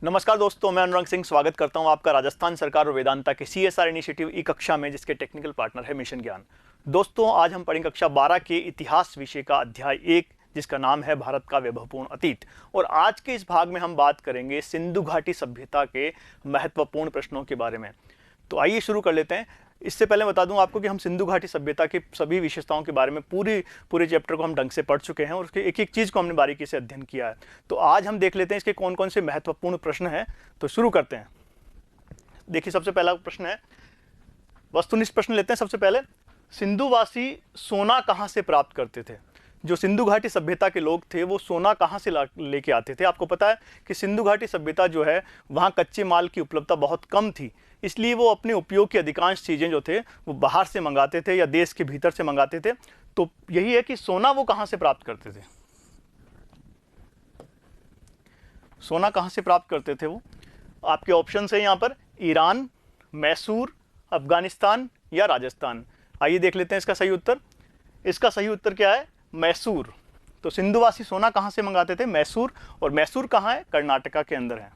नमस्कार दोस्तों, मैं अनुरंग सिंह स्वागत करता हूं आपका राजस्थान सरकार और वेदांता के CSR इनिशिएटिव ई कक्षा में, जिसके टेक्निकल पार्टनर है मिशन ज्ञान। दोस्तों, आज हम पढ़ेंगे कक्षा 12 के इतिहास विषय का अध्याय 1, जिसका नाम है भारत का वैभवपूर्ण अतीत। और आज के इस भाग में हम बात करेंगे सिंधु घाटी सभ्यता के महत्वपूर्ण प्रश्नों के बारे में। तो आइए शुरू कर लेते हैं। इससे पहले बता दूं आपको कि हम सिंधु घाटी सभ्यता की सभी विशेषताओं के बारे में पूरे चैप्टर को हम ढंग से पढ़ चुके हैं और उसके एक एक चीज़ को हमने बारीकी से अध्ययन किया है। तो आज हम देख लेते हैं इसके कौन कौन से महत्वपूर्ण प्रश्न हैं। तो शुरू करते हैं। देखिए, सबसे पहला प्रश्न है, वस्तुनिष्ठ प्रश्न लेते हैं। सबसे पहले, सिंधुवासी सोना कहाँ से प्राप्त करते थे? जो सिंधु घाटी सभ्यता के लोग थे वो सोना कहाँ से लेके आते थे? आपको पता है कि सिंधु घाटी सभ्यता जो है वहाँ कच्चे माल की उपलब्धता बहुत कम थी, इसलिए वो अपने उपयोग की अधिकांश चीज़ें जो थे वो बाहर से मंगाते थे या देश के भीतर से मंगाते थे। तो यही है कि सोना वो कहाँ से प्राप्त करते थे? सोना कहाँ से प्राप्त करते थे वो? आपके ऑप्शन है यहाँ पर, ईरान, मैसूर, अफगानिस्तान या राजस्थान। आइए देख लेते हैं इसका सही उत्तर। इसका सही उत्तर क्या है? मैसूर। तो सिंधुवासी सोना कहाँ से मंगाते थे? मैसूर। और मैसूर कहाँ है? कर्नाटका के अंदर है।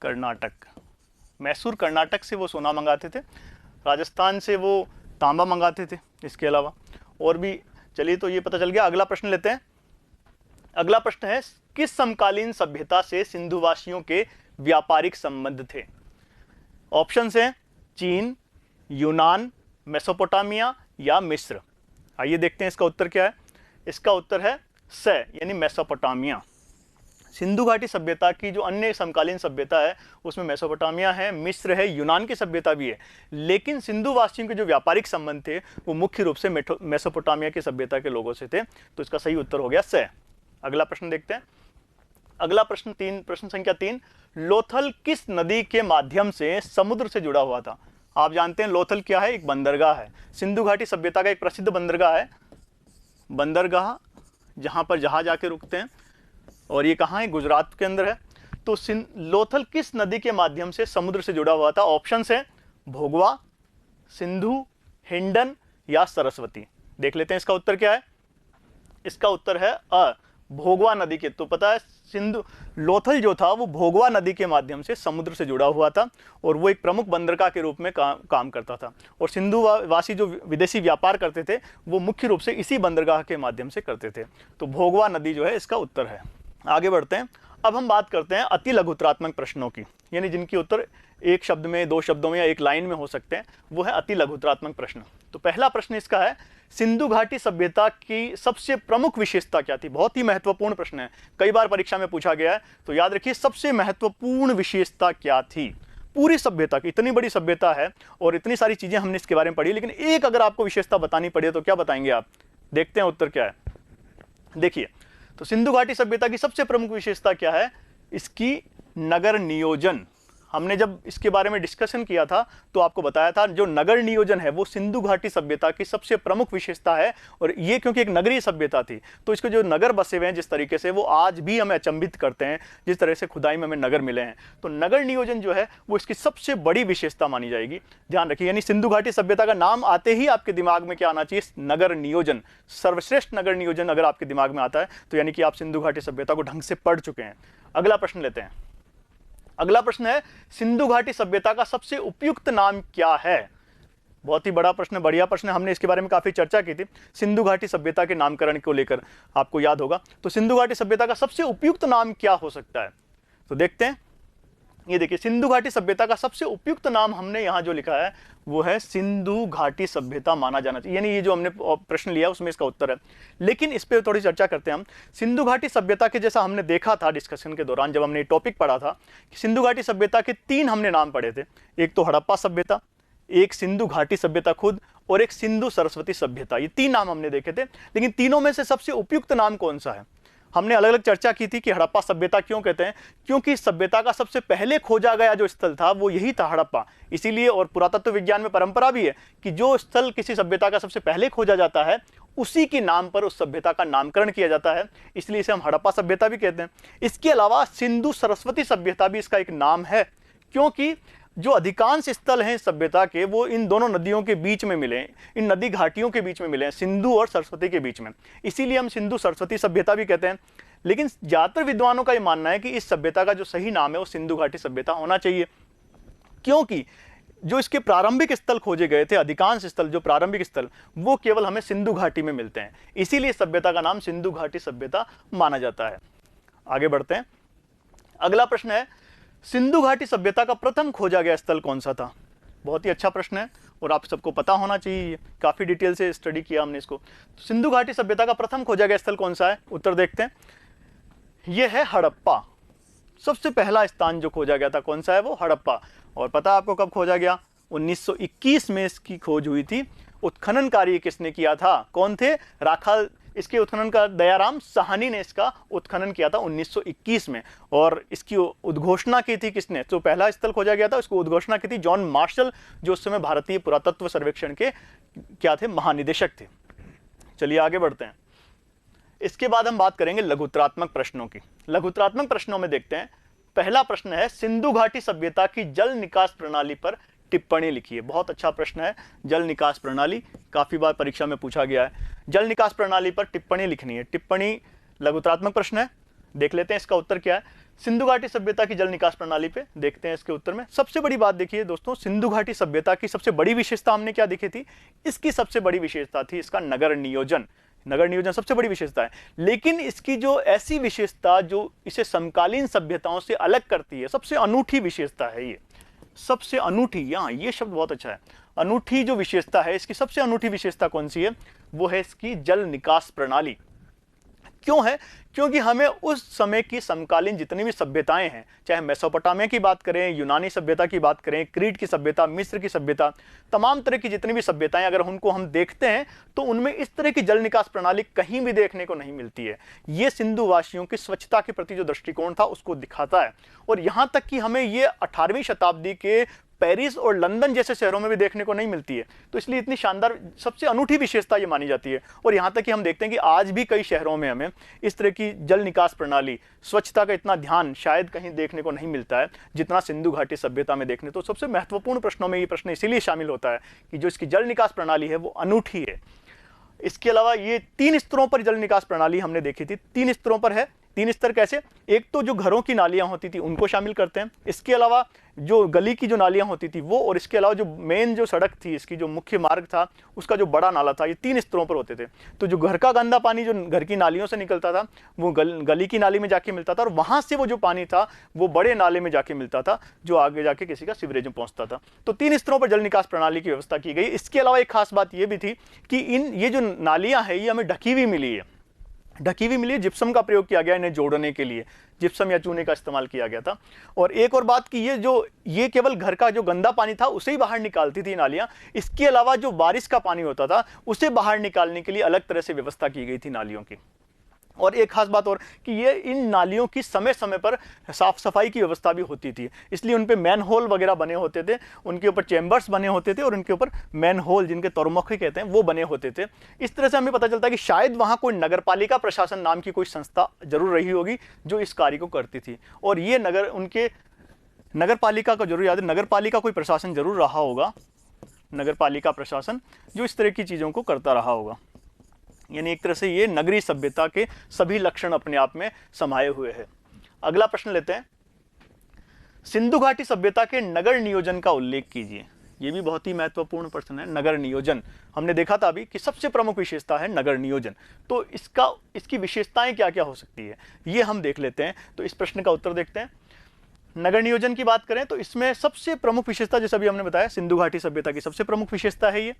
कर्नाटक, मैसूर कर्नाटक से वो सोना मंगाते थे। राजस्थान से वो तांबा मंगाते थे। इसके अलावा और भी, चलिए तो ये पता चल गया। अगला प्रश्न लेते हैं। अगला प्रश्न है, किस समकालीन सभ्यता से सिंधुवासियों के व्यापारिक संबंध थे? ऑप्शन है चीन, यूनान, मेसोपोटामिया या मिस्र। आइए देखते हैं इसका उत्तर क्या है। इसका उत्तर है स, यानी मेसोपोटामिया। सिंधु घाटी सभ्यता की जो अन्य समकालीन सभ्यता है उसमें मेसोपोटामिया है, मिस्र है, यूनान की सभ्यता भी है, लेकिन सिंधु वासियों के जो व्यापारिक संबंध थे वो मुख्य रूप से मेसोपोटामिया की सभ्यता के लोगों से थे। तो इसका सही उत्तर हो गया स। अगला प्रश्न देखते हैं। अगला प्रश्न प्रश्न संख्या 3, लोथल किस नदी के माध्यम से समुद्र से जुड़ा हुआ था? आप जानते हैं लोथल क्या है? एक बंदरगाह है। सिंधु घाटी सभ्यता का एक प्रसिद्ध बंदरगाह है, बंदरगाह जहां पर जहाज आके रुकते हैं, और ये कहाँ है? गुजरात के अंदर है। तो लोथल किस नदी के माध्यम से समुद्र से जुड़ा हुआ था? ऑप्शन है भोगवा, सिंधु, हिंडन या सरस्वती। देख लेते हैं इसका उत्तर क्या है। इसका उत्तर है अ, भोगवा नदी के। तो पता है, लोथल जो था वो भोगवा नदी के माध्यम से समुद्र से जुड़ा हुआ था और वो एक प्रमुख बंदरगाह के रूप में काम करता था। और सिंधु वासी जो विदेशी व्यापार करते थे वो मुख्य रूप से इसी बंदरगाह के माध्यम से करते थे। तो भोगवा नदी जो है इसका उत्तर है। आगे बढ़ते हैं। अब हम बात करते हैं अति लघुत्रात्मक प्रश्नों की, यानी जिनकी उत्तर एक शब्द में, दो शब्दों में या एक लाइन में हो सकते हैं, वो है अति लघुत्रात्मक प्रश्न। तो पहला प्रश्न इसका है, सिंधु घाटी सभ्यता की सबसे प्रमुख विशेषता क्या थी? बहुत ही महत्वपूर्ण प्रश्न है, कई बार परीक्षा में पूछा गया है। तो याद रखिए, सबसे महत्वपूर्ण विशेषता क्या थी? पूरी सभ्यता की, इतनी बड़ी सभ्यता है और इतनी सारी चीजें हमने इसके बारे में पढ़ी, लेकिन एक अगर आपको विशेषता बतानी पड़ी तो क्या बताएंगे आप? देखते हैं उत्तर क्या है। देखिए, तो सिंधु घाटी सभ्यता की सबसे प्रमुख विशेषता क्या है? इसकी नगर नियोजन। हमने जब इसके बारे में डिस्कशन किया था तो आपको बताया था जो नगर नियोजन है वो सिंधु घाटी सभ्यता की सबसे प्रमुख विशेषता है। और ये क्योंकि एक नगरीय सभ्यता थी, तो इसके जो नगर बसे हुए हैं जिस तरीके से, वो आज भी हमें अचंभित करते हैं, जिस तरह से खुदाई में हमें नगर मिले हैं। तो नगर नियोजन जो है वो इसकी सबसे बड़ी विशेषता मानी जाएगी। ध्यान रखिए, यानी सिंधु घाटी सभ्यता का नाम आते ही आपके दिमाग में क्या आना चाहिए? नगर नियोजन। सर्वश्रेष्ठ नगर नियोजन अगर आपके दिमाग में आता है तो यानी कि आप सिंधु घाटी सभ्यता को ढंग से पढ़ चुके हैं। अगला प्रश्न लेते हैं। अगला प्रश्न है, सिंधु घाटी सभ्यता का सबसे उपयुक्त नाम क्या है? बहुत ही बड़ा प्रश्न, बढ़िया प्रश्न। हमने इसके बारे में काफी चर्चा की थी, सिंधु घाटी सभ्यता के नामकरण को लेकर, आपको याद होगा। तो सिंधु घाटी सभ्यता का सबसे उपयुक्त नाम क्या हो सकता है? तो देखते हैं। ये देखिए, सिंधु घाटी सभ्यता का सबसे उपयुक्त नाम हमने यहाँ जो लिखा है वो है सिंधु घाटी सभ्यता माना जाना चाहिए, यानी ये जो हमने प्रश्न लिया उसमें इसका उत्तर है। लेकिन इस पे थोड़ी चर्चा करते हैं हम। सिंधु घाटी सभ्यता के, जैसा हमने देखा था डिस्कशन के दौरान जब हमने टॉपिक पढ़ा था, कि सिंधु घाटी सभ्यता के 3 हमने नाम पढ़े थे। एक तो हड़प्पा सभ्यता, एक सिंधु घाटी सभ्यता खुद, और एक सिंधु सरस्वती सभ्यता। ये 3 नाम हमने देखे थे, लेकिन तीनों में से सबसे उपयुक्त नाम कौन सा है? हमने अलग अलग चर्चा की थी कि हड़प्पा सभ्यता क्यों कहते हैं, क्योंकि सभ्यता का सबसे पहले खोजा गया जो स्थल था वो यही था, हड़प्पा। इसीलिए, और पुरातत्व विज्ञान में परंपरा भी है कि जो स्थल किसी सभ्यता का सबसे पहले खोजा जाता है उसी के नाम पर उस सभ्यता का नामकरण किया जाता है, इसलिए इसे हम हड़प्पा सभ्यता भी कहते हैं। इसके अलावा सिंधु सरस्वती सभ्यता भी इसका एक नाम है, क्योंकि जो अधिकांश स्थल हैं सभ्यता के वो इन दोनों नदियों के बीच में मिले, इन नदी घाटियों के बीच में मिले हैं, सिंधु और सरस्वती के बीच में। इसीलिए हम सिंधु सरस्वती सभ्यता भी कहते हैं। लेकिन ज्यादातर विद्वानों का यह मानना है कि इस सभ्यता का जो सही नाम है वो सिंधु घाटी सभ्यता होना चाहिए, क्योंकि जो इसके प्रारंभिक स्थल खोजे गए थे, अधिकांश स्थल जो प्रारंभिक स्थल वो केवल हमें सिंधु घाटी में मिलते हैं, इसीलिए सभ्यता का नाम सिंधु घाटी सभ्यता माना जाता है। आगे बढ़ते हैं। अगला प्रश्न है, सिंधु घाटी सभ्यता का प्रथम खोजा गया स्थल कौन सा था? बहुत ही अच्छा प्रश्न है और आप सबको पता होना चाहिए, काफी डिटेल से स्टडी किया हमने इसको। तो सिंधु घाटी सभ्यता का प्रथम खोजा गया स्थल कौन सा है? उत्तर देखते हैं। यह है हड़प्पा। सबसे पहला स्थान जो खोजा गया था कौन सा है? वो हड़प्पा। और पता आपको कब खोजा गया? 1921 में इसकी खोज हुई थी। उत्खनन कार्य किसने किया था? कौन थे? राखाल, इसके उत्खनन का दयाराम साहनी ने इसका उत्खनन किया था 1921 में। और इसकी उद्घोषणा की थी किसने? जो पहला स्थल खोजा गया था उसको उद्घोषणा की थी जॉन मार्शल, जो उस समय भारतीय पुरातत्व सर्वेक्षण के क्या थे? महानिदेशक थे। चलिए आगे बढ़ते हैं। इसके बाद हम बात करेंगे लघुत्तरात्मक प्रश्नों की। लघुत्तरात्मक प्रश्नों में देखते हैं, पहला प्रश्न है, सिंधु घाटी सभ्यता की जल निकास प्रणाली पर टिप्पणी लिखिए। बहुत अच्छा प्रश्न है। जल निकास प्रणाली काफी बार परीक्षा में पूछा गया है। जल निकास प्रणाली पर टिप्पणी लिखनी है। टिप्पणी लघुत्तरात्मक प्रश्न है। देख लेते हैं इसका उत्तर क्या है। सिंधु घाटी सभ्यता की जल निकास प्रणाली पे देखते हैं इसके उत्तर में। सबसे बड़ी बात देखिए दोस्तों, सिंधु घाटी सभ्यता की सबसे बड़ी विशेषता हमने क्या देखी थी? इसकी सबसे बड़ी विशेषता थी इसका नगर नियोजन। नगर नियोजन सबसे बड़ी विशेषता है, लेकिन इसकी जो ऐसी विशेषता जो इसे समकालीन सभ्यताओं से अलग करती है, सबसे अनूठी विशेषता है ये। सबसे अनूठी, यहाँ ये शब्द बहुत अच्छा है। अनूठी जो विशेषता है, इसकी सबसे अनूठी विशेषता कौन सी है? वो है इसकी जल निकास प्रणाली। क्यों है? क्योंकि हमें उस समय की समकालीन जितनी भी सभ्यताएं हैं, चाहे मेसोपोटामिया की बात करें, यूनानी सभ्यता की बात करें, क्रीट की सभ्यता, मिस्र की सभ्यता, तमाम तरह की जितनी भी सभ्यताएं अगर उनको हम देखते हैं तो उनमें इस तरह की जल निकास प्रणाली कहीं भी देखने को नहीं मिलती है। ये सिंधु वासियों की स्वच्छता के प्रति जो दृष्टिकोण था उसको दिखाता है। और यहाँ तक कि हमें ये 18वीं शताब्दी के पेरिस और लंदन जैसे शहरों में भी देखने को नहीं मिलती है। तो इसलिए इतनी शानदार, सबसे अनूठी विशेषता ये मानी जाती है। और यहाँ तक कि हम देखते हैं कि आज भी कई शहरों में हमें इस तरह की जल निकास प्रणाली, स्वच्छता का इतना ध्यान शायद कहीं देखने को नहीं मिलता है जितना सिंधु घाटी सभ्यता में देखने। तो सबसे महत्वपूर्ण प्रश्नों में ये प्रश्न इसीलिए शामिल होता है कि जो इसकी जल निकास प्रणाली है वो अनूठी है। इसके अलावा ये 3 स्तरों पर जल निकास प्रणाली हमने देखी थी। 3 स्तरों पर है। 3 स्तर कैसे? एक तो जो घरों की नालियां होती थी उनको शामिल करते हैं, इसके अलावा जो गली की जो नालियां होती थी वो, और इसके अलावा जो मेन जो सड़क थी, इसकी जो मुख्य मार्ग था उसका जो बड़ा नाला था, ये 3 स्तरों पर होते थे। तो जो घर का गंदा पानी जो घर की नालियों से निकलता था वो गली की नाली में जाके मिलता था, और वहां से वो जो पानी था वो बड़े नाले में जाके मिलता था जो आगे जाके किसी का सीवरेज में पहुंचता था। तो 3 स्तरों पर जल निकास प्रणाली की व्यवस्था की गई। इसके अलावा एक खास बात ये भी थी कि ये जो नालियां है ये हमें ढकी हुई मिली है। ढकी हुई मिली, जिप्सम का प्रयोग किया गया इन्हें जोड़ने के लिए, जिप्सम या चूने का इस्तेमाल किया गया था। और एक और बात कि ये केवल घर का जो गंदा पानी था उसे ही बाहर निकालती थी नालियां। इसके अलावा जो बारिश का पानी होता था उसे बाहर निकालने के लिए अलग तरह से व्यवस्था की गई थी नालियों की। और एक खास बात और कि ये इन नालियों की समय समय पर साफ सफाई की व्यवस्था भी होती थी, इसलिए उन पे मैन होल वगैरह बने होते थे, उनके ऊपर चैम्बर्स बने होते थे और उनके ऊपर मैन होल, जिनके तोरमुखे कहते हैं, वो बने होते थे। इस तरह से हमें पता चलता है कि शायद वहाँ कोई नगरपालिका प्रशासन नाम की कोई संस्था जरूर रही होगी जो इस कार्य को करती थी। और ये उनके नगरपालिका का जरूर याद है, नगरपालिका कोई प्रशासन जरूर रहा होगा, नगरपालिका प्रशासन जो इस तरह की चीज़ों को करता रहा होगा। यानी एक तरह से ये नगरीय सभ्यता के सभी लक्षण अपने आप में समाये हुए हैं। अगला प्रश्न लेते हैं, सिंधु घाटी सभ्यता के नगर नियोजन का उल्लेख कीजिए। ये भी बहुत ही महत्वपूर्ण प्रश्न है। नगर नियोजन हमने देखा था अभी कि सबसे प्रमुख विशेषता है नगर नियोजन। तो इसकी विशेषताएं क्या क्या हो सकती है ये हम देख लेते हैं। तो इस प्रश्न का उत्तर देखते हैं। नगर नियोजन की बात करें तो इसमें सबसे प्रमुख विशेषता, जैसे अभी हमने बताया, सिंधु घाटी सभ्यता की सबसे प्रमुख विशेषता है ये।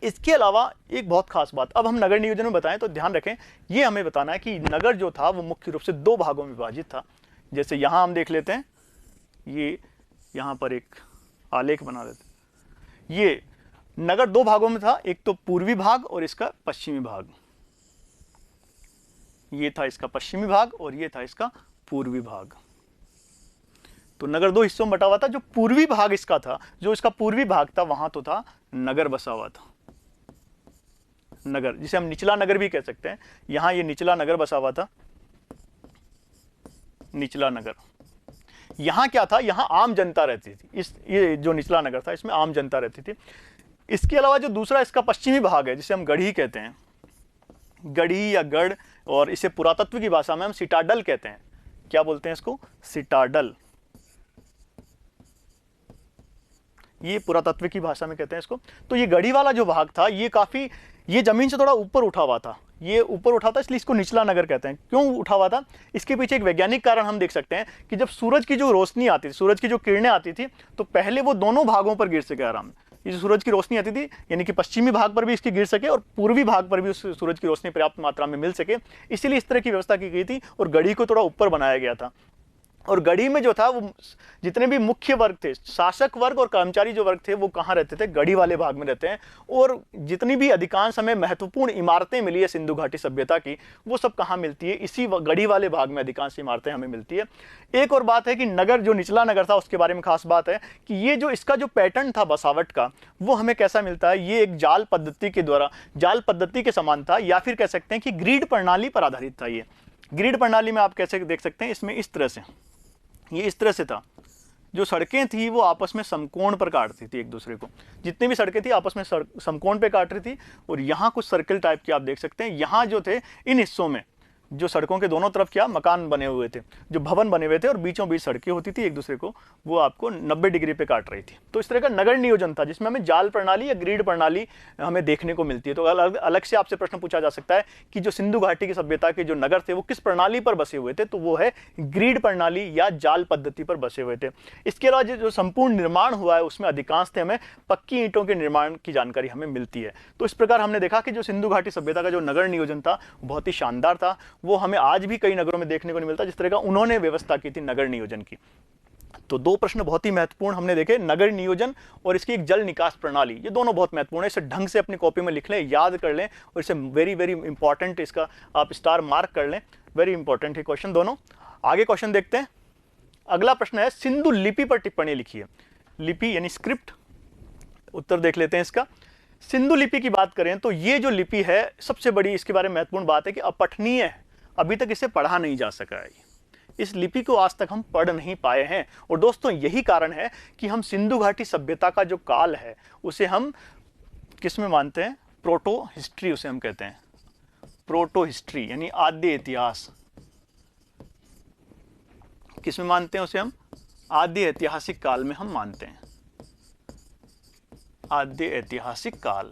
इसके अलावा एक बहुत खास बात, अब हम नगर नियोजन में बताएं तो ध्यान रखें, ये हमें बताना है कि नगर जो था वो मुख्य रूप से 2 भागों में विभाजित था। जैसे यहां हम देख लेते हैं, ये यहां पर एक आलेख बना देते हैं। ये नगर 2 भागों में था, एक तो पूर्वी भाग और इसका पश्चिमी भाग। ये था इसका पश्चिमी भाग और ये था इसका पूर्वी भाग। तो नगर 2 हिस्सों में बटा हुआ था। जो पूर्वी भाग इसका था, जो इसका पूर्वी भाग था, वहां तो था नगर बसा हुआ था, नगर, जिसे हम निचला नगर भी कह सकते हैं। यहां ये निचला नगर बसा हुआ था, निचला नगर। यहां क्या था? यहां आम जनता रहती थी। ये जो निचला नगर था इसमें आम जनता रहती थी। इसके अलावा जो दूसरा इसका पश्चिमी भाग है, जिसे हम गढ़ी कहते हैं, गढ़ी या गढ़, और इसे पुरातत्व की भाषा में हम सिटाडल कहते हैं। क्या बोलते हैं इसको? सिटाडल। ये पुरातत्व की भाषा में कहते हैं इसको। तो ये गढ़ी वाला जो भाग था ये काफी, ये जमीन से थोड़ा ऊपर उठा हुआ था, ये ऊपर उठा था, इसलिए इसको निचला नगर कहते हैं। क्यों उठा हुआ था? इसके पीछे एक वैज्ञानिक कारण हम देख सकते हैं कि जब सूरज की जो रोशनी आती थी, सूरज की जो किरणें आती थी, तो पहले वो दोनों भागों पर गिर सके आराम से। ये जो सूरज की रोशनी आती थी, यानी कि पश्चिमी भाग पर भी इसकी गिर सके और पूर्वी भाग पर भी उस सूरज की रोशनी पर्याप्त मात्रा में मिल सके, इसीलिए इस तरह की व्यवस्था की गई थी और गढ़ी को थोड़ा ऊपर बनाया गया था। और गढ़ी में जो था वो जितने भी मुख्य वर्ग थे, शासक वर्ग और कर्मचारी जो वर्ग थे, वो कहाँ रहते थे? गढ़ी वाले भाग में रहते हैं। और जितनी भी अधिकांश हमें महत्वपूर्ण इमारतें मिली है सिंधु घाटी सभ्यता की, वो सब कहाँ मिलती है? इसी गढ़ी वाले भाग में अधिकांश इमारतें हमें मिलती है। एक और बात है कि नगर, जो निचला नगर था, उसके बारे में खास बात है कि ये जो इसका जो पैटर्न था बसावट का, वो हमें कैसा मिलता है? ये एक जाल पद्धति के द्वारा, जाल पद्धति के समान था, या फिर कह सकते हैं कि ग्रिड प्रणाली पर आधारित था। ये ग्रिड प्रणाली में आप कैसे देख सकते हैं? इसमें इस तरह से, ये इस तरह से था, जो सड़कें थी वो आपस में समकोण पर काटती थी एक दूसरे को, जितनी भी सड़कें थी आपस में समकोण पे काट रही थी। और यहाँ कुछ सर्कल टाइप के आप देख सकते हैं, यहाँ जो थे इन हिस्सों में, जो सड़कों के दोनों तरफ क्या मकान बने हुए थे, जो भवन बने हुए थे, और बीचों बीच सड़कें होती थी एक दूसरे को, वो आपको 90 डिग्री पे काट रही थी। तो इस तरह का नगर नियोजन था, जिसमें हमें जाल प्रणाली या ग्रिड प्रणाली हमें देखने को मिलती है। तो अलग से आपसे प्रश्न पूछा जा सकता है कि जो सिंधु घाटी की सभ्यता के जो नगर थे वो किस प्रणाली पर बसे हुए थे? तो वो है ग्रिड प्रणाली या जाल पद्धति पर बसे हुए थे। इसके अलावा जो संपूर्ण निर्माण हुआ है उसमें अधिकांश हमें पक्की ईंटों के निर्माण की जानकारी हमें मिलती है। तो इस प्रकार हमने देखा कि जो सिंधु घाटी सभ्यता का जो नगर नियोजन था बहुत ही शानदार था। वो हमें आज भी कई नगरों में देखने को नहीं मिलता जिस तरह का उन्होंने व्यवस्था की थी नगर नियोजन की। तो दो प्रश्न बहुत ही महत्वपूर्ण हमने देखे, नगर नियोजन और इसकी एक जल निकास प्रणाली, ये दोनों बहुत महत्वपूर्ण है। इसे ढंग से अपनी कॉपी में लिख लें, याद कर लें, और इसे वेरी वेरी इंपॉर्टेंट, इसका आप स्टार मार्क कर लें, वेरी इंपॉर्टेंट है क्वेश्चन दोनों। आगे क्वेश्चन देखते हैं। अगला प्रश्न है, सिंधु लिपि पर टिप्पणी लिखिए। लिपि यानी स्क्रिप्ट, उत्तर देख लेते हैं इसका। सिंधु लिपि की बात करें तो ये जो लिपि है, सबसे बड़ी इसके बारे में महत्वपूर्ण बात है कि अपठनीय है, अभी तक इसे पढ़ा नहीं जा सका है। इस लिपि को आज तक हम पढ़ नहीं पाए हैं। और दोस्तों यही कारण है कि हम सिंधु घाटी सभ्यता का जो काल है उसे हम किस में मानते हैं? प्रोटो हिस्ट्री उसे हम कहते हैं, प्रोटो हिस्ट्री यानी आद्य इतिहास। किस में मानते हैं उसे हम? आद्य ऐतिहासिक काल में हम मानते हैं, आद्य ऐतिहासिक काल।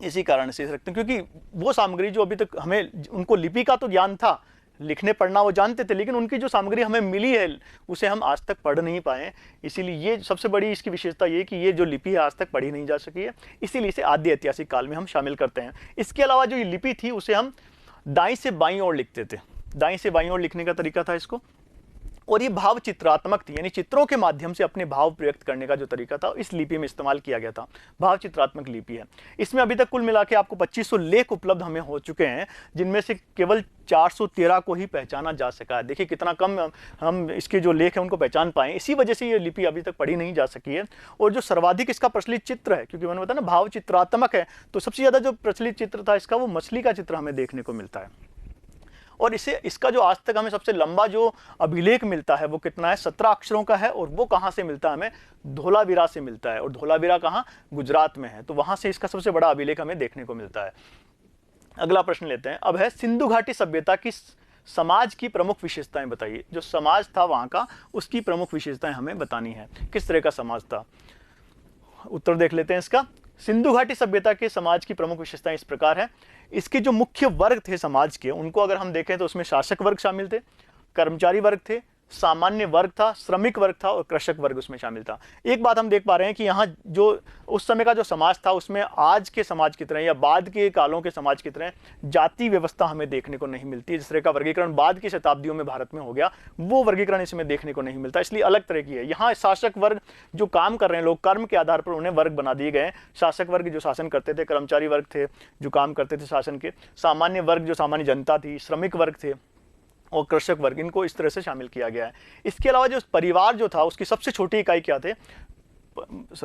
इसी कारण से रखते हैं क्योंकि वो सामग्री जो अभी तक हमें, उनको लिपि का तो ज्ञान था, लिखने पढ़ना वो जानते थे, लेकिन उनकी जो सामग्री हमें मिली है उसे हम आज तक पढ़ नहीं पाए। इसीलिए ये सबसे बड़ी इसकी विशेषता ये कि ये जो लिपि है आज तक पढ़ी नहीं जा सकी है, इसीलिए इसे आद्य ऐतिहासिक काल में हम शामिल करते हैं। इसके अलावा जो ये लिपि थी उसे हम दाईं से बाईं ओर लिखते थे, दाईं से बाईं ओर लिखने का तरीका था इसको। और ये भाव चित्रात्मक थी, यानी चित्रों के माध्यम से अपने भाव व्यक्त करने का जो तरीका था इस लिपि में इस्तेमाल किया गया था। भाव चित्रात्मक लिपि है। इसमें अभी तक कुल मिला के आपको 2500 लेख उपलब्ध हमें हो चुके हैं, जिनमें से केवल 413 को ही पहचाना जा सका है। देखिए कितना कम हम इसके जो लेख हैं उनको पहचान पाए, इसी वजह से ये लिपि अभी तक पढ़ी नहीं जा सकी है। और जो सर्वाधिक इसका प्रचलित चित्र है, क्योंकि मैंने बताया ना भाव चित्रात्मक है, तो सबसे ज्यादा जो प्रचलित चित्र था इसका वो मछली का चित्र हमें देखने को मिलता है। और इसका जो आज तक हमें सबसे लंबा जो अभिलेख मिलता है वो कितना है? 17 अक्षरों का है। और वो कहाँ से मिलता है? हमें धोलावीरा से मिलता है। और धोलावीरा कहाँ? गुजरात में है। तो वहां से इसका सबसे बड़ा अभिलेख हमें देखने को मिलता है। अगला प्रश्न लेते हैं। अब है सिंधु घाटी सभ्यता की समाज की प्रमुख विशेषताएं बताइए। जो समाज था वहां का, उसकी प्रमुख विशेषताएं हमें बतानी है। किस तरह का समाज था? उत्तर देख लेते हैं इसका। सिंधु घाटी सभ्यता के समाज की प्रमुख विशेषताएं इस प्रकार है। इसके जो मुख्य वर्ग थे समाज के, उनको अगर हम देखें तो उसमें शासक वर्ग शामिल थे, कर्मचारी वर्ग थे, सामान्य वर्ग था, श्रमिक वर्ग था और कृषक वर्ग उसमें शामिल था। एक बात हम देख पा रहे हैं कि यहाँ जो उस समय का जो समाज था उसमें आज के समाज की तरह या बाद के कालों के समाज की तरह जाति व्यवस्था हमें देखने को नहीं मिलती। जिस तरह का वर्गीकरण बाद की शताब्दियों में भारत में हो गया, वो वर्गीकरण इसमें देखने को नहीं मिलता, इसलिए अलग तरह की है। यहाँ शासक वर्ग जो काम कर रहे हैं लोग, कर्म के आधार पर उन्हें वर्ग बना दिए गए। शासक वर्ग जो शासन करते थे, कर्मचारी वर्ग थे जो काम करते थे शासन के, सामान्य वर्ग जो सामान्य जनता थी, श्रमिक वर्ग थे और कृषक वर्ग, इनको इस तरह से शामिल किया गया है। इसके अलावा जो परिवार जो था उसकी सबसे छोटी इकाई क्या थे?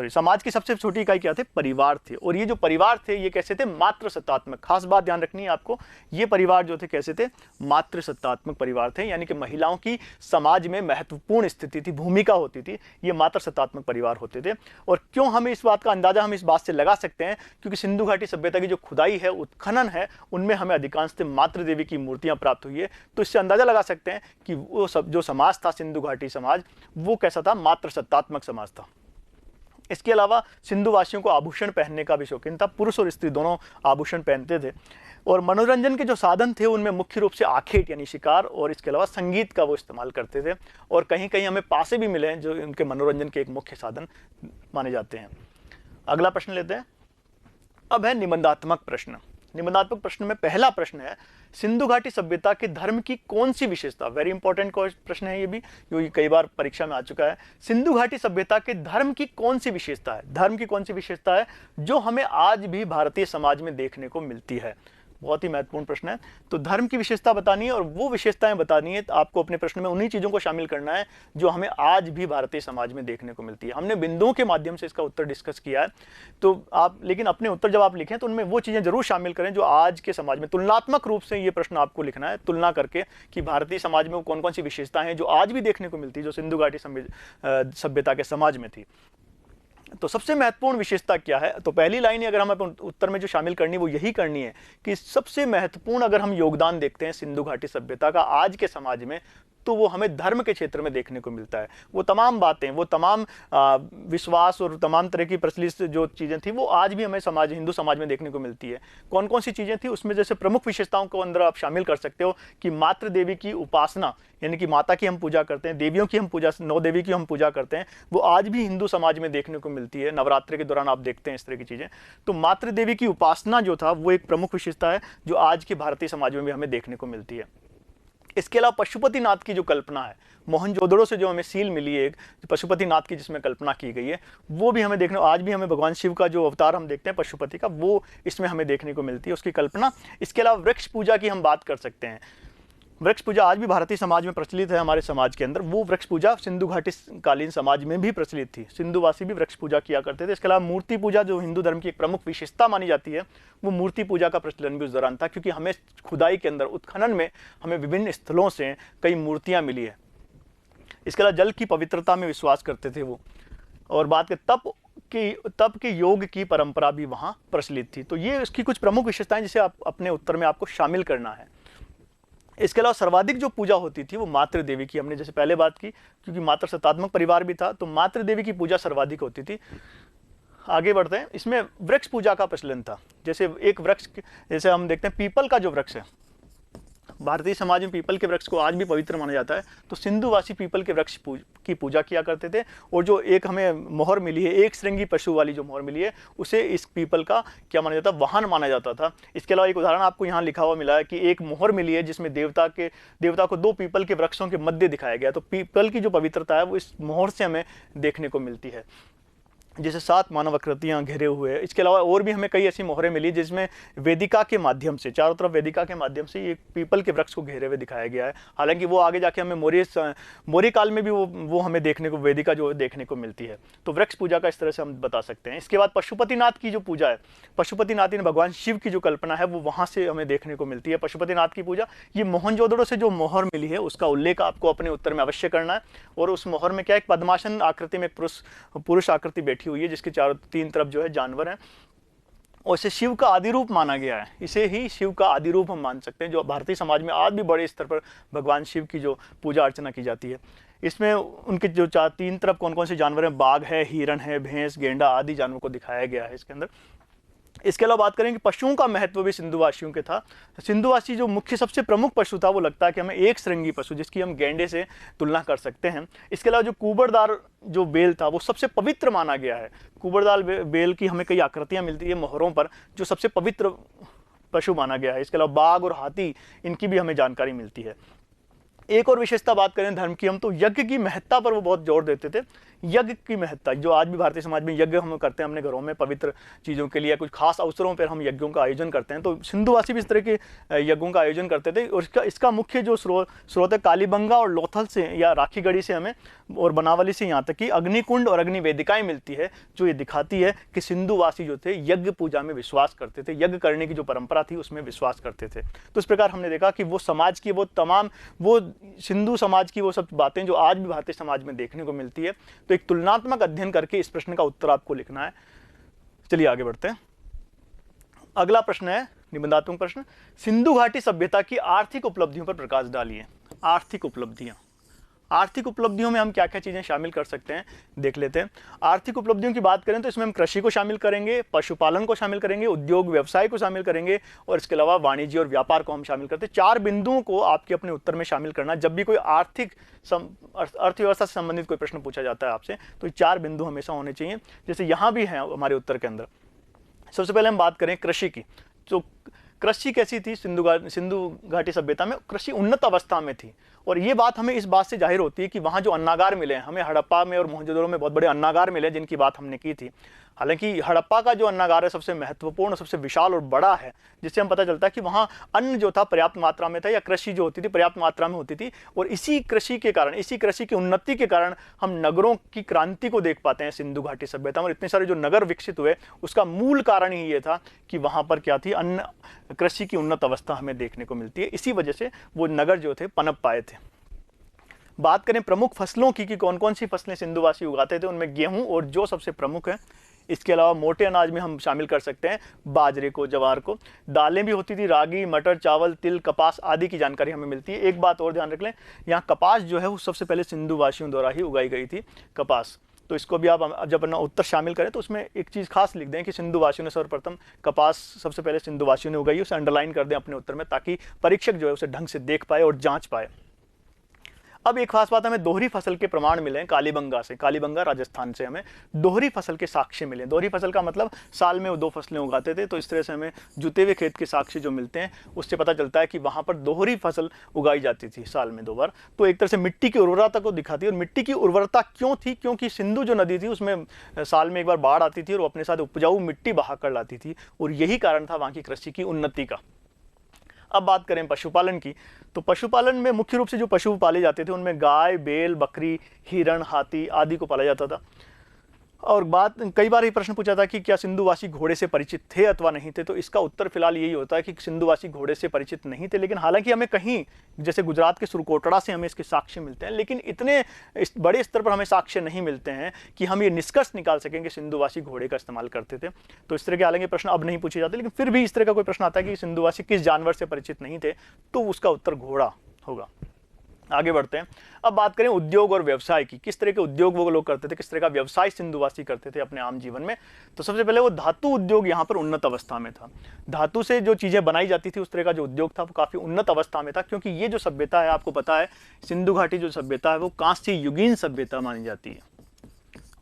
समाज की सबसे छोटी इकाई क्या थे? परिवार थे। और ये जो परिवार थे ये कैसे थे? मातृ सत्तात्मक। खास बात ध्यान रखनी है आपको, ये परिवार जो थे कैसे थे? मातृ सत्तात्मक परिवार थे, यानी कि महिलाओं की समाज में महत्वपूर्ण स्थिति थी, भूमिका होती थी, ये मातृ सत्तात्मक परिवार होते थे। और क्यों हम इस बात का अंदाजा हम इस बात से लगा सकते हैं? क्योंकि सिंधु घाटी सभ्यता की जो खुदाई है, उत्खनन है, उनमें हमें अधिकांशतः मातृ देवी की मूर्तियां प्राप्त हुई है। तो इससे अंदाजा लगा सकते हैं कि वो सब जो समाज था, सिंधु घाटी समाज, वो कैसा था? मातृ सत्तात्मक समाज था। इसके अलावा सिंधु वासियों को आभूषण पहनने का भी शौकीन था, पुरुष और स्त्री दोनों आभूषण पहनते थे। और मनोरंजन के जो साधन थे उनमें मुख्य रूप से आखेट यानी शिकार और इसके अलावा संगीत का वो इस्तेमाल करते थे। और कहीं कहीं हमें पासे भी मिले हैं जो उनके मनोरंजन के एक मुख्य साधन माने जाते हैं। अगला प्रश्न लेते हैं। अब है निबंधात्मक प्रश्न। निबंधात्मक प्रश्न में पहला प्रश्न है, सिंधु घाटी सभ्यता के धर्म की कौन सी विशेषता? वेरी इंपॉर्टेंट प्रश्न है ये भी, जो कई बार परीक्षा में आ चुका है। सिंधु घाटी सभ्यता के धर्म की कौन सी विशेषता है? धर्म की कौन सी विशेषता है जो हमें आज भी भारतीय समाज में देखने को मिलती है? बहुत ही महत्वपूर्ण प्रश्न है। तो धर्म की विशेषता बतानी है और वो विशेषताएं बतानी है। तो आपको अपने प्रश्न में उन्हीं चीज़ों को शामिल करना है जो हमें आज भी भारतीय समाज में देखने को मिलती है। हमने बिंदुओं के माध्यम से इसका उत्तर डिस्कस किया है। तो आप लेकिन अपने उत्तर जब आप लिखें तो उनमें वो चीज़ें जरूर शामिल करें जो आज के समाज में, तुलनात्मक रूप से ये प्रश्न आपको लिखना है, तुलना करके कि भारतीय समाज में वो कौन कौन सी विशेषताएं हैं जो आज भी देखने को मिलती है, जो सिंधु घाटी सभ्यता के समाज में थी। तो सबसे महत्वपूर्ण विशेषता क्या है? तो पहली लाइन अगर हम अपने उत्तर में जो शामिल करनी है वो यही करनी है कि सबसे महत्वपूर्ण अगर हम योगदान देखते हैं सिंधु घाटी सभ्यता का आज के समाज में, तो वो हमें धर्म के क्षेत्र में देखने को मिलता है। वो तमाम बातें, वो तमाम विश्वास और तमाम तरह की प्रचलित जो चीज़ें थी वो आज भी हमें समाज, हिंदू समाज में देखने को मिलती है। कौन कौन सी चीज़ें थी उसमें? जैसे प्रमुख विशेषताओं को अंदर आप शामिल कर सकते हो कि मातृ देवी की उपासना, यानी कि माता की हम पूजा करते हैं, देवियों की हम पूजा, 9 देवी की हम पूजा करते हैं, वो आज भी हिंदू समाज में देखने को मिलती है। नवरात्रि के दौरान आप देखते हैं इस तरह की चीज़ें। तो मातृ देवी की उपासना जो था वो एक प्रमुख विशेषता है जो आज के भारतीय समाज में भी हमें देखने को मिलती है। इसके अलावा पशुपतिनाथ की जो कल्पना है, मोहनजोदड़ो से जो हमें सील मिली है पशुपतिनाथ की जिसमें कल्पना की गई है, वो भी हमें देखने, आज भी हमें भगवान शिव का जो अवतार हम देखते हैं पशुपति का, वो इसमें हमें देखने को मिलती है, उसकी कल्पना। इसके अलावा वृक्ष पूजा की हम बात कर सकते हैं। वृक्ष पूजा आज भी भारतीय समाज में प्रचलित है, हमारे समाज के अंदर। वो वृक्ष पूजा सिंधु घाटी कालीन समाज में भी प्रचलित थी, सिंधुवासी भी वृक्ष पूजा किया करते थे। इसके अलावा मूर्ति पूजा जो हिंदू धर्म की एक प्रमुख विशेषता मानी जाती है, वो मूर्ति पूजा का प्रचलन भी उस दौरान था, क्योंकि हमें खुदाई के अंदर, उत्खनन में हमें विभिन्न स्थलों से कई मूर्तियाँ मिली है। इसके अलावा जल की पवित्रता में विश्वास करते थे वो, और बात के तप के योग की परंपरा भी वहाँ प्रचलित थी। तो ये उसकी कुछ प्रमुख विशेषताएं जिसे आप अपने उत्तर में आपको शामिल करना है। इसके अलावा सर्वाधिक जो पूजा होती थी वो मातृ देवी की, हमने जैसे पहले बात की, क्योंकि मातृ सत्तात्मक परिवार भी था तो मातृ देवी की पूजा सर्वाधिक होती थी। आगे बढ़ते हैं। इसमें वृक्ष पूजा का प्रचलन था। जैसे एक वृक्ष, जैसे हम देखते हैं पीपल का जो वृक्ष है, भारतीय समाज में पीपल के वृक्ष को आज भी पवित्र माना जाता है। तो सिंधुवासी पीपल के वृक्ष की पूजा किया करते थे। और जो एक हमें मोहर मिली है, एक श्रृंगी पशु वाली जो मोहर मिली है, उसे इस पीपल का क्या माना जाता है? वाहन माना जाता था। इसके अलावा एक उदाहरण आपको यहाँ लिखा हुआ मिला है कि एक मोहर मिली है जिसमें देवता को 2 पीपल के वृक्षों के मध्य दिखाया गया। तो पीपल की जो पवित्रता है वो इस मोहर से हमें देखने को मिलती है, जिसे 7 मानव आकृतियां घेरे हुए हैं। इसके अलावा और भी हमें कई ऐसी मोहरें मिली जिसमें वेदिका के माध्यम से, चारों तरफ वेदिका के माध्यम से ये पीपल के वृक्ष को घेरे हुए दिखाया गया है। हालांकि वो आगे जाके हमें मौर्य काल में भी वो हमें देखने को, वेदिका जो देखने को मिलती है। तो वृक्ष पूजा का इस तरह से हम बता सकते हैं। इसके बाद पशुपतिनाथ की जो पूजा है, पशुपतिनाथ यानी भगवान शिव की जो कल्पना है वो वहाँ से हमें देखने को मिलती है। पशुपतिनाथ की पूजा, ये मोहनजोदड़ो से जो मोहर मिली है उसका उल्लेख आपको अपने उत्तर में अवश्य करना है। और उस मोहर में क्या, एक पद्मासन आकृति में पुरुष आकृति बैठी हुई है जिसके 3 तरफ जो है जानवर हैं, और इसे शिव का आदि रूप माना गया है। इसे ही शिव का आदि रूप हम मान सकते हैं, जो भारतीय समाज में आज भी बड़े स्तर पर भगवान शिव की जो पूजा अर्चना की जाती है। इसमें उनके जो 3 तरफ कौन कौन से जानवर हैं, बाघ है, हिरण है, भैंस, गेंडा आदि जानवर को दिखाया गया है इसके अंदर। इसके अलावा बात करें कि पशुओं का महत्व भी सिंधुवासियों के था। सिंधुवासी जो मुख्य सबसे प्रमुख पशु था वो लगता है कि हमें एक श्रृंगी पशु, जिसकी हम गेंडे से तुलना कर सकते हैं। इसके अलावा जो कुबड़दार जो बेल था वो सबसे पवित्र माना गया है। कुबड़दार बेल की हमें कई आकृतियां मिलती है मोहरों पर, जो सबसे पवित्र पशु माना गया है। इसके अलावा बाघ और हाथी, इनकी भी हमें जानकारी मिलती है। एक और विशेषता बात करें धर्म की हम, तो यज्ञ की महत्ता पर वो बहुत जोर देते थे। यज्ञ की महत्ता, जो आज भी भारतीय समाज में यज्ञ हम करते हैं अपने घरों में पवित्र चीज़ों के लिए, कुछ खास अवसरों पर हम यज्ञों का आयोजन करते हैं, तो सिंधुवासी भी इस तरह के यज्ञों का आयोजन करते थे। और इसका मुख्य जो स्रोत है कालीबंगा और लोथल से या राखीगढ़ी से हमें और बनावली से यहाँ तक कि अग्निकुंड और अग्नि वेदिकाएं मिलती है, जो ये दिखाती है कि सिंधुवासी जो थे यज्ञ पूजा में विश्वास करते थे, यज्ञ करने की जो परंपरा थी उसमें विश्वास करते थे। तो इस प्रकार हमने देखा कि वो समाज की वो तमाम वो सिंधु समाज की वो सब बातें जो आज भी भारतीय समाज में देखने को मिलती है। तो एक तुलनात्मक अध्ययन करके इस प्रश्न का उत्तर आपको लिखना है। चलिए आगे बढ़ते हैं। अगला प्रश्न है निबंधात्मक प्रश्न, सिंधु घाटी सभ्यता की आर्थिक उपलब्धियों पर प्रकाश डालिए। आर्थिक उपलब्धियां, आर्थिक उपलब्धियों में हम क्या क्या चीज़ें शामिल कर सकते हैं देख लेते हैं। आर्थिक उपलब्धियों की बात करें तो इसमें हम कृषि को शामिल करेंगे, पशुपालन को शामिल करेंगे, उद्योग व्यवसाय को शामिल करेंगे और इसके अलावा वाणिज्य और व्यापार को हम शामिल करते हैं। 4 बिंदुओं को आपके अपने उत्तर में शामिल करना। जब भी कोई आर्थिक अर्थव्यवस्था से संबंधित कोई प्रश्न पूछा जाता है आपसे तो ये 4 बिंदु हमेशा होने चाहिए, जैसे यहाँ भी है हमारे उत्तर के अंदर। सबसे पहले हम बात करें कृषि की। तो कृषि कैसी थी सिंधु घाटी सभ्यता में? कृषि उन्नत अवस्था में थी। और ये बात हमें इस बात से जाहिर होती है कि वहाँ जो अन्नागार मिले हैं, हमें हड़प्पा में और मोहनजोदड़ो में बहुत बड़े अन्नागार मिले जिनकी बात हमने की थी। हालांकि हड़प्पा का जो अन्नागार है सबसे महत्वपूर्ण, सबसे विशाल और बड़ा है, जिससे हम पता चलता है कि वहाँ अन्न जो था पर्याप्त मात्रा में था, या कृषि जो होती थी पर्याप्त मात्रा में होती थी। और इसी कृषि के कारण, इसी कृषि की उन्नति के कारण हम नगरों की क्रांति को देख पाते हैं सिंधु घाटी सभ्यता में। और इतने सारे जो नगर विकसित हुए उसका मूल कारण ही ये था कि वहाँ पर क्या थी, अन्न कृषि की उन्नत अवस्था हमें देखने को मिलती है। इसी वजह से वो नगर जो थे पनप पाए थे। बात करें प्रमुख फसलों की कि कौन कौन सी फसलें सिंधुवासी उगाते थे, उनमें गेहूं और जौ सबसे प्रमुख है। इसके अलावा मोटे अनाज में हम शामिल कर सकते हैं बाजरे को, जवार को। दालें भी होती थी, रागी, मटर, चावल, तिल, कपास आदि की जानकारी हमें मिलती है। एक बात और ध्यान रख लें, यहाँ कपास जो है वो सबसे पहले सिंधुवासियों द्वारा ही उगाई गई थी, कपास। तो इसको भी आप जब अपना उत्तर शामिल करें तो उसमें एक चीज़ खास लिख दें कि सिंधुवासियों ने सर्वप्रथम कपास सबसे पहले सिंधुवासियों ने उगाई, उसे अंडरलाइन कर दें अपने उत्तर में, ताकि परीक्षक जो है उसे ढंग से देख पाए और जांच पाए। अब एक खास बात, हमें दोहरी फसल के प्रमाण मिले हैं कालीबंगा से, कालीबंगा राजस्थान से हमें दोहरी फसल के साक्ष्य मिले। दोहरी फसल का मतलब साल में वो 2 फसलें उगाते थे। तो इस तरह से हमें जुते हुए खेत के साक्ष्य जो मिलते हैं उससे पता चलता है कि वहाँ पर दोहरी फसल उगाई जाती थी साल में 2 बार। तो एक तरह से मिट्टी की उर्वरता को दिखाती है। और मिट्टी की उर्वरता क्यों थी? क्योंकि सिंधु जो नदी थी उसमें साल में एक बार बाढ़ आती थी और वो अपने साथ उपजाऊ मिट्टी बहा कर लाती थी, और यही कारण था वहाँ की कृषि की उन्नति का। अब बात करें पशुपालन की, तो पशुपालन में मुख्य रूप से जो पशु पाले जाते थे उनमें गाय, बैल, बकरी, हिरण, हाथी आदि को पाला जाता था। और बात, कई बार ये प्रश्न पूछा था कि क्या सिंधुवासी घोड़े से परिचित थे अथवा नहीं थे, तो इसका उत्तर फिलहाल यही होता है कि सिंधुवासी घोड़े से परिचित नहीं थे। लेकिन हालांकि हमें कहीं जैसे गुजरात के सुरकोटड़ा से हमें इसके साक्ष्य मिलते हैं, लेकिन इतने बड़े स्तर पर हमें साक्ष्य नहीं मिलते हैं कि हम ये निष्कर्ष निकाल सकें कि सिंधुवासी घोड़े का इस्तेमाल करते थे। तो इस तरह के हालांकि प्रश्न अब नहीं पूछे जाते, लेकिन फिर भी इस तरह का कोई प्रश्न आता है कि सिंधुवासी किस जानवर से परिचित नहीं थे, तो उसका उत्तर घोड़ा होगा। आगे बढ़ते हैं। अब बात करें उद्योग और व्यवसाय की, किस तरह के उद्योग वो लोग करते थे, किस तरह का व्यवसाय सिंधुवासी करते थे अपने आम जीवन में। तो सबसे पहले वो धातु उद्योग यहाँ पर उन्नत अवस्था में था। धातु से जो चीज़ें बनाई जाती थी उस तरह का जो उद्योग था वो काफ़ी उन्नत अवस्था में था, क्योंकि ये जो सभ्यता है, आपको पता है सिंधु घाटी जो सभ्यता है वो कांस्य युगीन सभ्यता मानी जाती है।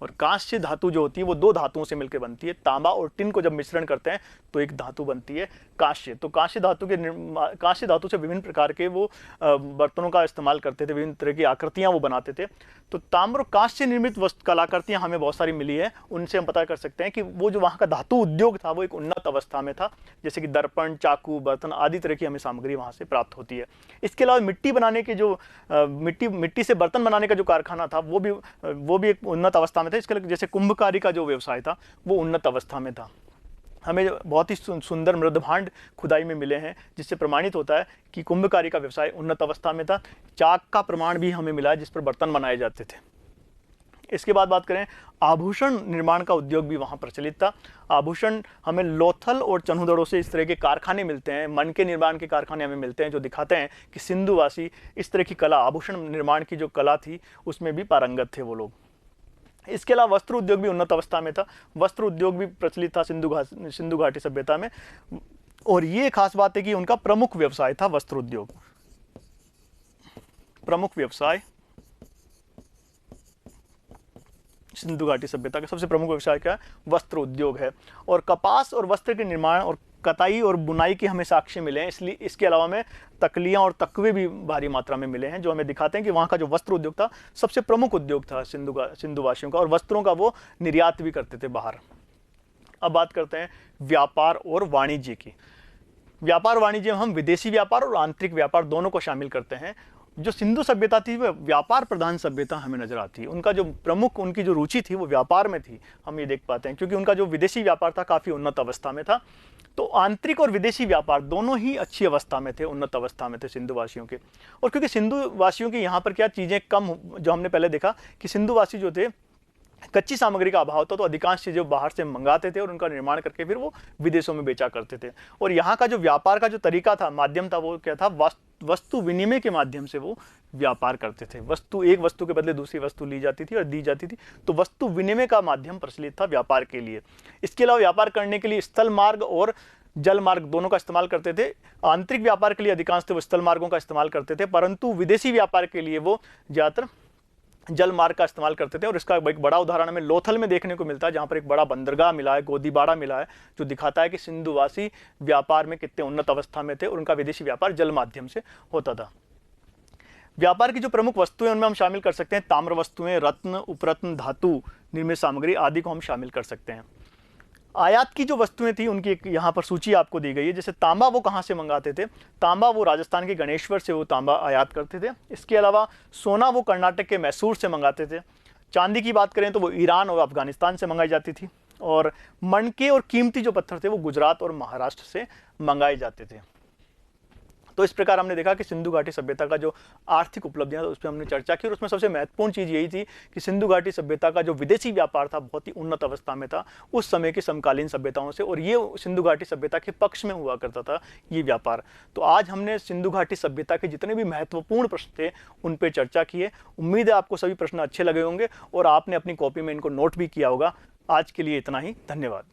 और कांस्य धातु जो होती है वो 2 धातुओं से मिलकर बनती है। तांबा और टिन को जब मिश्रण करते हैं तो एक धातु बनती है कांस्य। तो कांस्य धातु से विभिन्न प्रकार के वो बर्तनों का इस्तेमाल करते थे, विभिन्न तरह की आकृतियां वो बनाते थे। तो ताम्र कांस्य निर्मित वस्तु कलाकृतियां हमें बहुत सारी मिली है, उनसे हम पता कर सकते हैं कि वो जो वहाँ का धातु उद्योग था वो एक उन्नत अवस्था में था। जैसे कि दर्पण, चाकू, बर्तन आदि तरह की हमें सामग्री वहाँ से प्राप्त होती है। इसके अलावा मिट्टी बनाने के जो मिट्टी से बर्तन बनाने का जो कारखाना था वो भी एक उन्नत अवस्था में था। इसके जैसे कुंभकारी का जो व्यवसाय था वो उन्नत अवस्था में था। हमें बहुत ही सुंदर मृदभांड खुदाई में मिले हैं, जिससे प्रमाणित होता है कि कुंभकारी का व्यवसाय उन्नत अवस्था में था। चाक का प्रमाण भी हमें मिला है जिस पर बर्तन बनाए जाते थे। इसके बाद बात करें, आभूषण निर्माण का उद्योग भी वहाँ प्रचलित था। आभूषण हमें लोथल और चन्हुदड़ों से इस तरह के कारखाने मिलते हैं, मन के निर्माण के कारखाने हमें मिलते हैं, जो दिखाते हैं कि सिंधुवासी इस तरह की कला, आभूषण निर्माण की जो कला थी उसमें भी पारंगत थे वो लोग। इसके अलावा वस्त्र उद्योग भी उन्नत अवस्था में था। वस्त्र उद्योग भी प्रचलित था सिंधु घाटी सभ्यता में। और ये खास बात है कि उनका प्रमुख व्यवसाय था वस्त्र उद्योग। प्रमुख व्यवसाय सिंधु घाटी सभ्यता का सबसे प्रमुख व्यवसाय क्या है? वस्त्र उद्योग है। और कपास और वस्त्र के निर्माण और कताई और बुनाई के हमें साक्ष्य मिले हैं, इसलिए इसके अलावा में तकलियाँ और तकवे भी भारी मात्रा में मिले हैं, जो हमें दिखाते हैं कि वहाँ का जो वस्त्र उद्योग था सबसे प्रमुख उद्योग था सिंधुवासियों का, और वस्त्रों का वो निर्यात भी करते थे बाहर। अब बात करते हैं व्यापार और वाणिज्य की। व्यापार वाणिज्य में हम विदेशी व्यापार और आंतरिक व्यापार दोनों को शामिल करते हैं। जो सिंधु सभ्यता थी वह व्यापार प्रधान सभ्यता हमें नजर आती है। उनका जो प्रमुख उनकी जो रुचि थी वो व्यापार में थी, हम ये देख पाते हैं, क्योंकि उनका जो विदेशी व्यापार था काफ़ी उन्नत अवस्था में था। तो आंतरिक और विदेशी व्यापार दोनों ही अच्छी अवस्था में थे, उन्नत अवस्था में थे सिंधुवासियों के। और क्योंकि सिंधुवासियों की यहाँ पर क्या चीज़ें कम, जो हमने पहले देखा कि सिंधुवासी जो थे कच्ची सामग्री का अभाव था, तो अधिकांश चीज़ें बाहर से मंगाते थे और उनका निर्माण करके फिर वो विदेशों में बेचा करते थे। और यहाँ का जो व्यापार का जो तरीका था, माध्यम था, वो क्या था, वस्तु विनिमय के माध्यम से वो व्यापार करते थे। एक वस्तु के बदले दूसरी वस्तु ली जाती थी और दी जाती थी, तो वस्तु विनिमय का माध्यम प्रचलित था व्यापार के लिए। इसके अलावा व्यापार करने के लिए स्थल मार्ग और जल मार्ग दोनों का इस्तेमाल करते थे। आंतरिक व्यापार के लिए अधिकांश वो स्थल मार्गों का इस्तेमाल करते थे, परंतु विदेशी व्यापार के लिए वो ज़्यादातर जल मार्ग का इस्तेमाल करते थे। और इसका एक बड़ा उदाहरण हमें लोथल में देखने को मिलता है, जहाँ पर एक बड़ा बंदरगाह मिला है, गोदीबाड़ा मिला है, जो दिखाता है कि सिंधुवासी व्यापार में कितने उन्नत अवस्था में थे और उनका विदेशी व्यापार जल माध्यम से होता था। व्यापार की जो प्रमुख वस्तुएं उनमें हम शामिल कर सकते हैं ताम्र वस्तुएं, रत्न, उपरत्न, धातु निर्मित सामग्री आदि को हम शामिल कर सकते हैं। आयात की जो वस्तुएं थी उनकी एक यहाँ पर सूची आपको दी गई है। जैसे तांबा वो कहाँ से मंगाते थे, तांबा वो राजस्थान के गणेश्वर से वो तांबा आयात करते थे। इसके अलावा सोना वो कर्नाटक के मैसूर से मंगाते थे। चांदी की बात करें तो वो ईरान और अफगानिस्तान से मंगाई जाती थी। और मणके और कीमती जो पत्थर थे वो गुजरात और महाराष्ट्र से मंगाए जाते थे। तो इस प्रकार हमने देखा कि सिंधु घाटी सभ्यता का जो आर्थिक उपलब्धियां उस पर हमने चर्चा की, और उसमें सबसे महत्वपूर्ण चीज़ यही थी कि सिंधु घाटी सभ्यता का जो विदेशी व्यापार था बहुत ही उन्नत अवस्था में था उस समय की समकालीन सभ्यताओं से, और ये सिंधु घाटी सभ्यता के पक्ष में हुआ करता था ये व्यापार। तो आज हमने सिंधु घाटी सभ्यता के जितने भी महत्वपूर्ण प्रश्न थे उन पर चर्चा की है। उम्मीद है आपको सभी प्रश्न अच्छे लगे होंगे और आपने अपनी कॉपी में इनको नोट भी किया होगा। आज के लिए इतना ही, धन्यवाद।